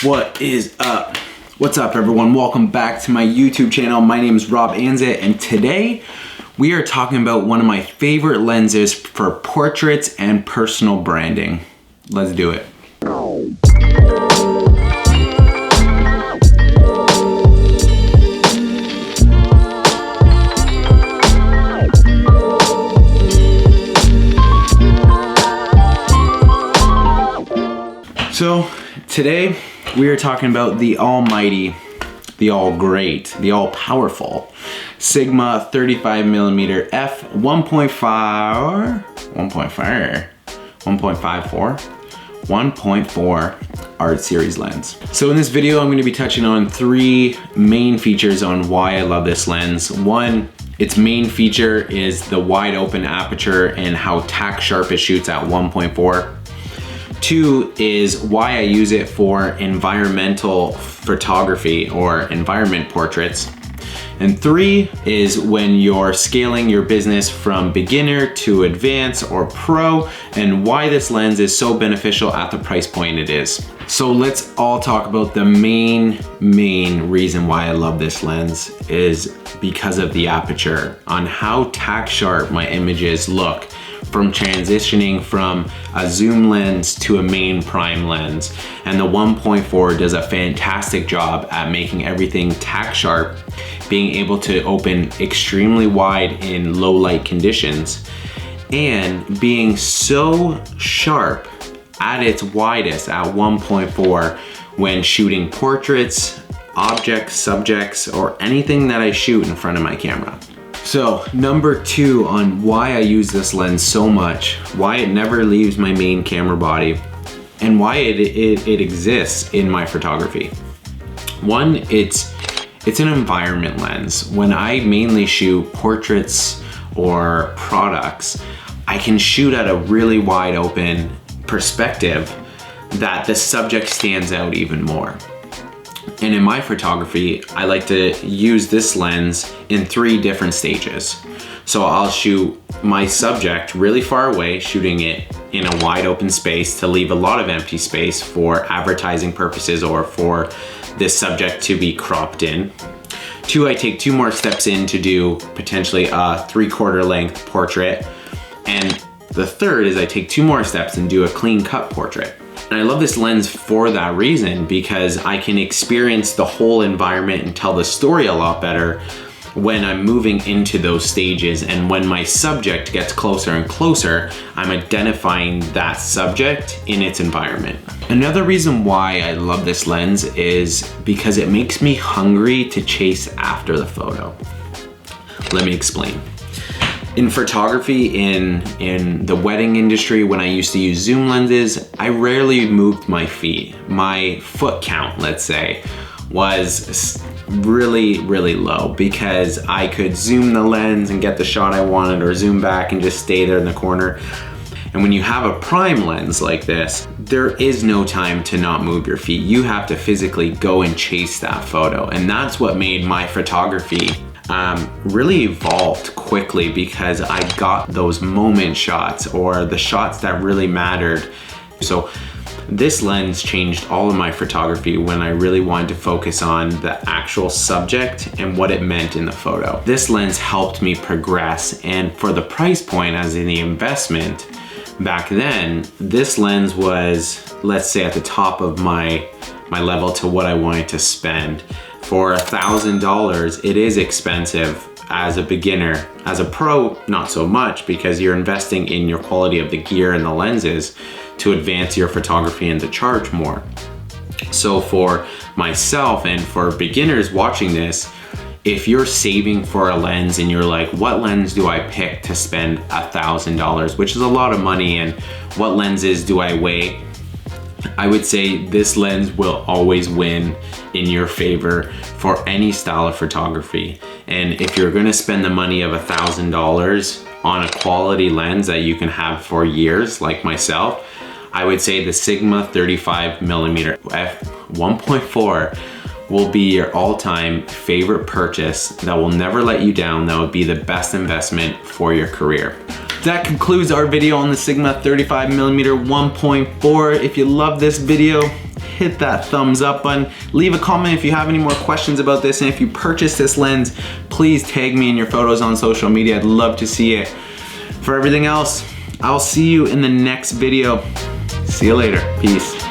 What is up? What's up, everyone? Welcome back to my YouTube channel. My name is Rob Anzit, and today we are talking about one of my favorite lenses for portraits and personal branding. Let's do it. So today we are talking about the almighty, the all great, the all powerful Sigma 35mm F1.4 art series lens. So in this video, I'm going to be touching on three main features on why I love this lens. One, its main feature is the wide open aperture and how tack sharp it shoots at 1.4. Two is why I use it for environmental photography or environment portraits. And three is when you're scaling your business from beginner to advanced or pro, and why this lens is so beneficial at the price point it is. So let's all talk about the main reason why I love this lens is because of the aperture, on how tack sharp my images look from transitioning from a zoom lens to a main prime lens. And the 1.4 does a fantastic job at making everything tack sharp, being able to open extremely wide in low light conditions, and being so sharp at its widest at 1.4 when shooting portraits, objects, subjects, or anything that I shoot in front of my camera. So number two on why I use this lens so much, why it never leaves my main camera body, and why it exists in my photography. One, it's an environment lens. When I mainly shoot portraits or products, I can shoot at a really wide open perspective that the subject stands out even more. And in my photography, I like to use this lens in three different stages. So I'll shoot my subject really far away, shooting it in a wide open space to leave a lot of empty space for advertising purposes or for this subject to be cropped in. Two, I take two more steps in to do potentially a 3/4 length portrait. And the third is I take two more steps and do a clean cut portrait. And I love this lens for that reason, because I can experience the whole environment and tell the story a lot better when I'm moving into those stages. And when my subject gets closer and closer, I'm identifying that subject in its environment. Another reason why I love this lens is because it makes me hungry to chase after the photo. Let me explain. In photography, in the wedding industry, when I used to use zoom lenses, I rarely moved my feet. My foot count, let's say, was really low, because I could zoom the lens and get the shot I wanted, or zoom back and just stay there in the corner. And when you have a prime lens like this, there is no time to not move your feet. You have to physically go and chase that photo. And that's what made my photography really evolved quickly, because I got those moment shots, or the shots that really mattered. So this lens changed all of my photography when I really wanted to focus on the actual subject and what it meant in the photo. This lens helped me progress, and for the price point as in the investment back then, this lens was, let's say, at the top of my level to what I wanted to spend. For $1,000, it is expensive as a beginner. As a pro, not so much, because you're investing in your quality of the gear and the lenses to advance your photography and to charge more. So for myself and for beginners watching this, if you're saving for a lens and you're like, what lens do I pick to spend $1,000, which is a lot of money, and what lenses do I weigh? I would say this lens will always win in your favor for any style of photography. And if you're gonna spend the money of $1,000 on a quality lens that you can have for years, like myself, I would say the Sigma 35mm F1.4 will be your all-time favorite purchase that will never let you down, that would be the best investment for your career. That concludes our video on the Sigma 35mm 1.4. If you love this video, hit that thumbs up button. Leave a comment if you have any more questions about this, and if you purchase this lens, please tag me in your photos on social media. I'd love to see it. For everything else, I'll see you in the next video. See you later. Peace.